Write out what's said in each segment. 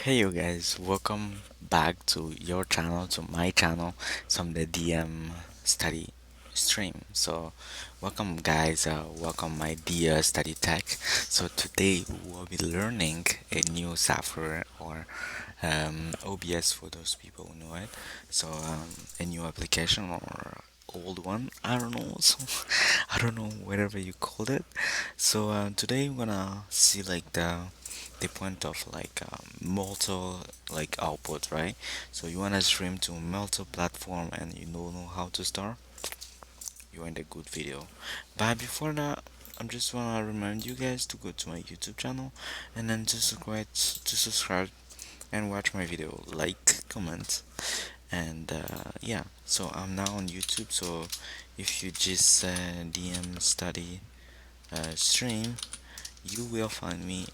Hey you guys, welcome back to your channel, to my channel, some the DM study stream. So welcome guys, welcome my dear study tech. So today we will be learning a new software or OBS for those people who know it. So a new application or old one, I don't know. So I don't know whatever you called it. So today we're gonna see like the point of like multi like output, right? So you wanna stream to multi platform and you don't know how to start, you're in a good video. But before that, I'm just wanna remind you guys to go to my YouTube channel and then to subscribe and watch my video, like, comment, and yeah. So I'm now on YouTube. So if you just DM study stream, you will find me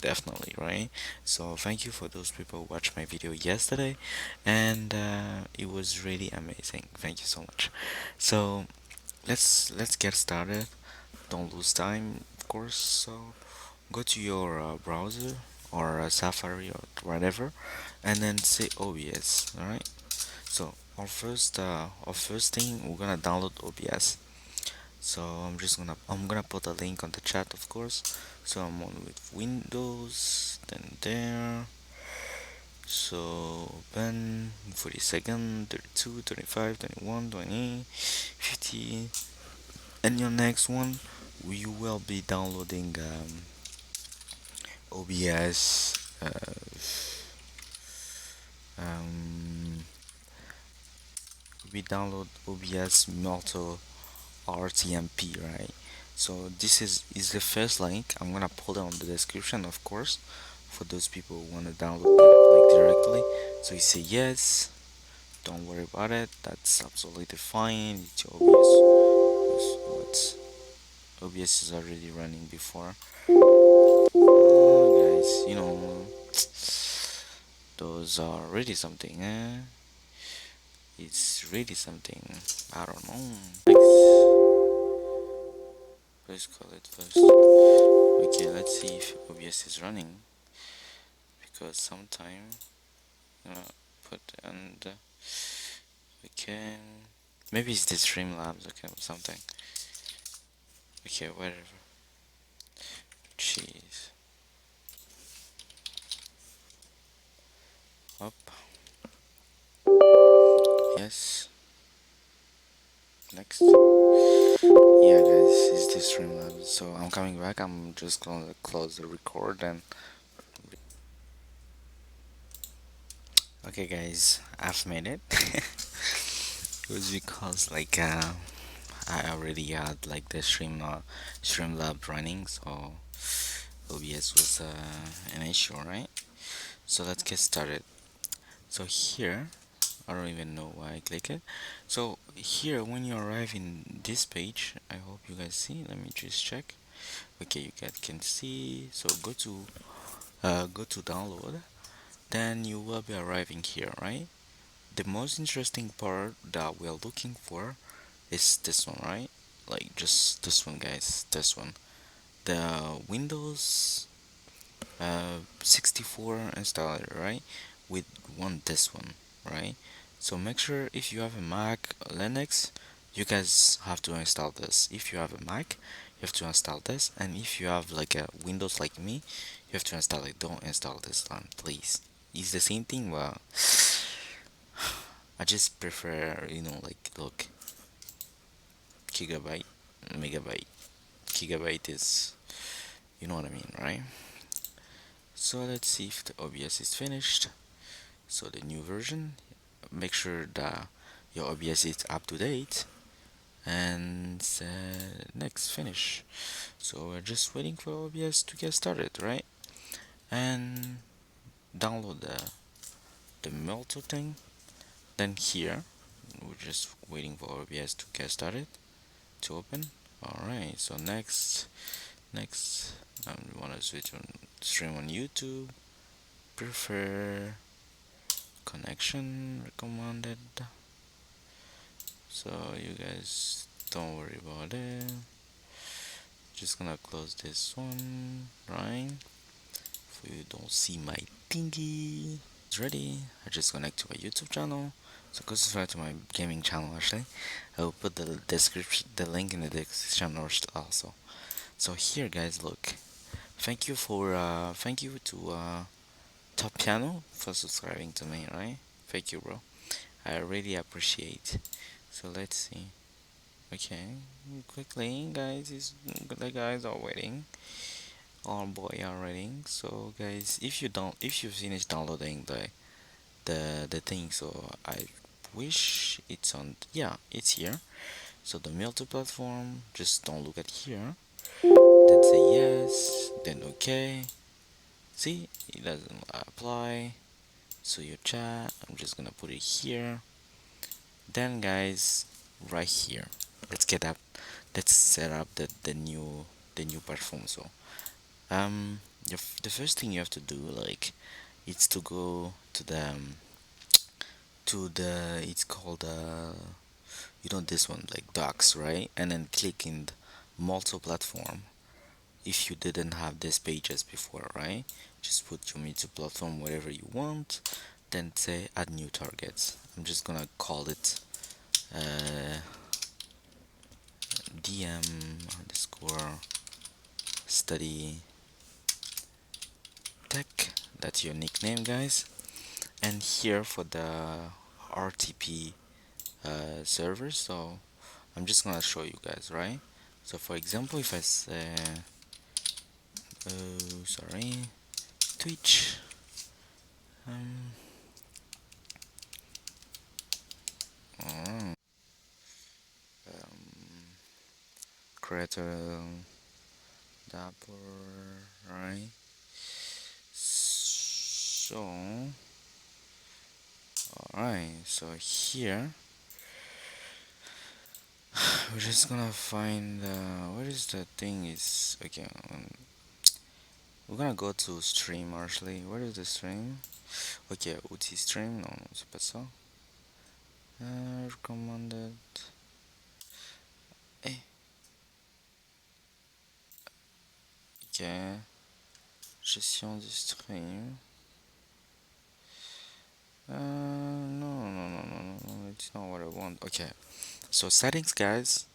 definitely, right? So thank you for those people who watched my video yesterday, and it was really amazing. Thank you so much. So let's get started. Don't lose time, of course. So go to your browser or Safari or whatever, and then say OBS. All right. So our first thing, we're gonna download OBS. So I'm gonna put a link on the chat, of course. So I'm on with Windows, then there. So open 40 second, 32, 35, 21, 28, 50, and your next one, we will be downloading OBS. Um, we download OBS Multi RTMP, right? So this is the first link. I'm gonna put it on the description, of course, for those people who want to download it like directly. So you say yes, don't worry about it. That's absolutely fine. It's your OBS is already running before. Guys, those are really something. It's really something. I don't know. Let's call it first. Okay, let's see if OBS is running, because sometime put and okay, maybe it's the Streamlabs, okay, or something. Okay, whatever. Jeez. Up. Yes. Next. Yeah, guys, it's the Streamlabs. So I'm coming back. I'm just gonna close the record and. Okay, guys, I've made it. It was because like I already had like the Streamlab running, so OBS was an issue, right? So let's get started. So here, I don't even know why I click it. So here, when you arrive in this page, I hope you guys see. Let me just check. Okay, you guys can see. So go to download. Then you will be arriving here, right? The most interesting part that we're looking for is this one, right? Like just this one, guys. This one. The Windows 64 installer, right? We want this one, right? So make sure if you have a Mac or Linux, you guys have to install this. If you have a Mac, you have to install this, and if you have like a Windows like me, you have to install it. Don't install this one, please. It's the same thing, but I just prefer, like, look, gigabyte, megabyte. Gigabyte is, you know what I mean, right? So let's see if the OBS is finished. So the new version, make sure that your OBS is up to date, and next, finish. So we're just waiting for OBS to get started, right? And download the Melto thing. Then here, we're just waiting for OBS to get started, to open. Alright, so next, we want to switch on stream on YouTube. Prefer connection recommended. So you guys don't worry about it. Just gonna close this one, right? For you don't see my thingy. It's ready. I just connect to my YouTube channel. So go subscribe to my gaming channel actually. I will put the link in the description also. So here guys, look. Thank you to Top Piano for subscribing to me, right? Thank you, bro. I really appreciate. So let's see. Okay, quickly, guys. The guys are waiting. Oh boy, are waiting. So guys, if you finish downloading the thing, so I wish it's on. Yeah, it's here. So the multi-platform. Just don't look at here. Then say yes. Then okay. See, it doesn't apply. So your chat. I'm just gonna put it here. Then guys, right here, let's get up. Let's set up the new platform. So the first thing you have to do, like, it's to go to the it's called this one, like docs, right? And then click in the multi-platform. If you didn't have these pages before, right? Just put your multi-platform whatever you want. Then say add new targets. I'm just gonna call it uh, DM underscore study tech. That's your nickname, guys. And here for the RTP server, so I'm just gonna show you guys, right? So for example, if I say oh sorry, Twitch, um oh, creator dapper, right? So alright, so here we're just gonna find what is the thing is okay. We're gonna go to stream actually. Where is the stream? Ok, outil stream, non, non, c'est pas ça. Recommended. Eh, ok. Gestion du stream. No, no, no, no, no, no, it's not what I want. Okay, so settings, guys.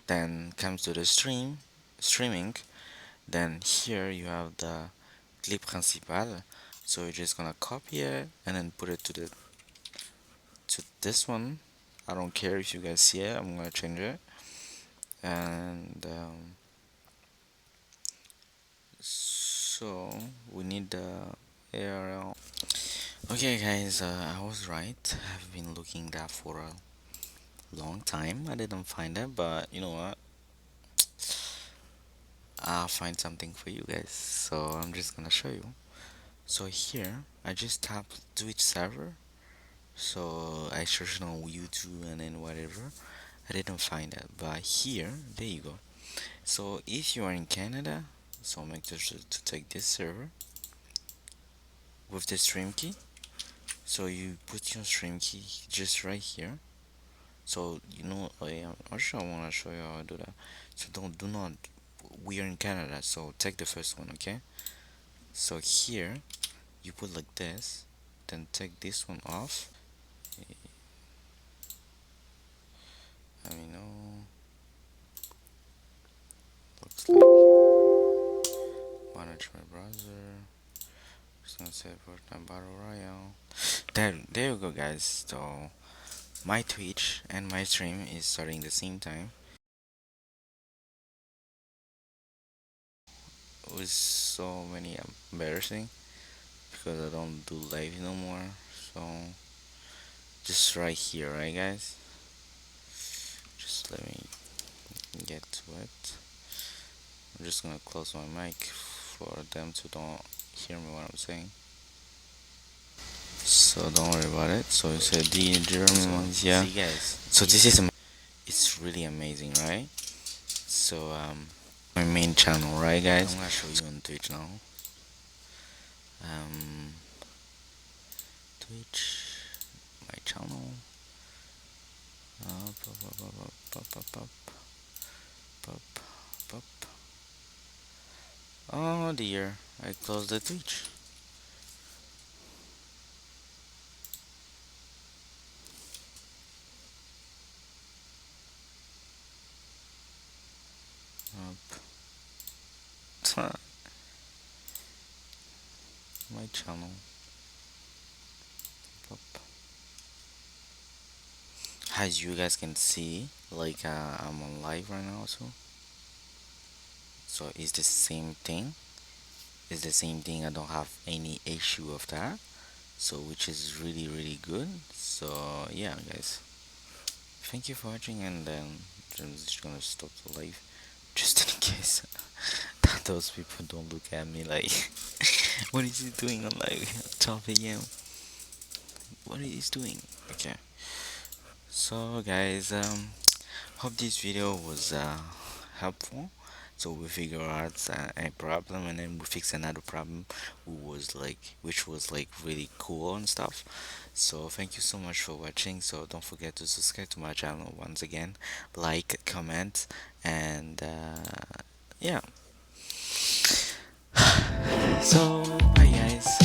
Then comes to the streaming. Then here you have the clip principal. So you're just gonna copy it and then put it to this one. I don't care if you guys see it. I'm gonna change it. And so we need the ARL. Okay, guys, I was right. I've been looking that for a long time. I didn't find it, but you know what? I'll find something for you guys. So I'm just gonna show you. So here, I just tapped Twitch server. So I searched on YouTube and then whatever. I didn't find it, but here, there you go. So if you are in Canada, so make sure to take this server with the stream key. So you put your stream key just right here. So I'm not sure I wanna show you how to do that. So do not. We are in Canada, so take the first one, okay? So here you put like this, then take this one off. I mean, no, looks like manage my browser. Just gonna say Fortnite Battle Royale. There you go, guys. So my Twitch and my stream is starting the same time with so many embarrassing because I don't do live no more. So just right here, right, guys? Just let me get to it. I'm just gonna close my mic for them to don't hear me what I'm saying. So don't worry about it. So you said the German ones, yeah. See, guys. So this is it's really amazing, right? So my main channel, right, guys? I'm gonna show you on Twitch now. Um, Twitch, my channel. Pop, pop, pop, pop, pop, pop. Oh dear, I closed the Twitch. My channel. Up. As you guys can see, like I'm on live right now, so it's the same thing. It's the same thing. I don't have any issue of that. So which is really good. So yeah, guys. Thank you for watching, and then I'm just gonna stop the live just in case that those people don't look at me like, what is he doing on live 12 a.m. What is he doing? Okay. So guys, hope this video was helpful. So we figure out a problem, and then we fix another problem which was like really cool and stuff. So thank you so much for watching. So don't forget to subscribe to my channel once again, like, comment, and yeah. So bye guys.